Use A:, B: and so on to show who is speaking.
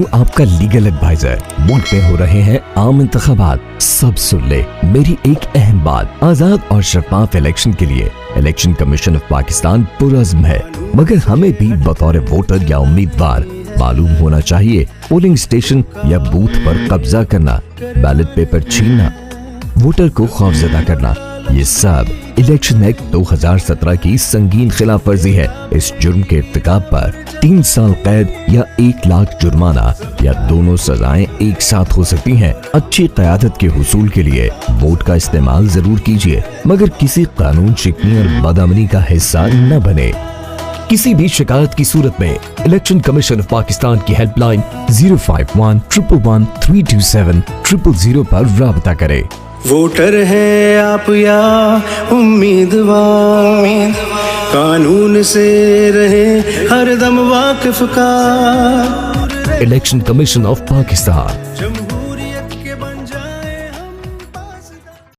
A: हूँ आपका legal adviser. मुल्क में हो रहे हैं आम इंतखाबात, सब सुन ले मेरी एक अहम बात। आजाद और शफाफ इलेक्शन के लिए इलेक्शन कमीशन ऑफ पाकिस्तान पुरअज़्म है, मगर हमें भी बतौर वोटर या उम्मीदवार मालूम होना चाहिए पोलिंग स्टेशन या बूथ पर कब्जा करना, बैलेट पेपर छीनना, वोटर को खौफजदा करना, ये सब इलेक्शन एक्ट 2017 की संगीन खिलाफ वर्जी है। इस जुर्म के इर्तिकाब पर 3 साल कैद या 1 लाख जुर्माना या दोनों सजाएं एक साथ हो सकती हैं। अच्छी क़यादत के हुसूल के लिए वोट का इस्तेमाल जरूर कीजिए, मगर किसी कानून शिकनी और बदअमनी का हिस्सा न बने। किसी भी शिकायत की सूरत में इलेक्शन कमीशन ऑफ पाकिस्तान की हेल्पलाइन 051-111-327-000 पर राबता करें।
B: वोटर है आप या उम्मीदवार, कानून से रहे हरदम वाकिफ का।
A: Election commission of Pakistan.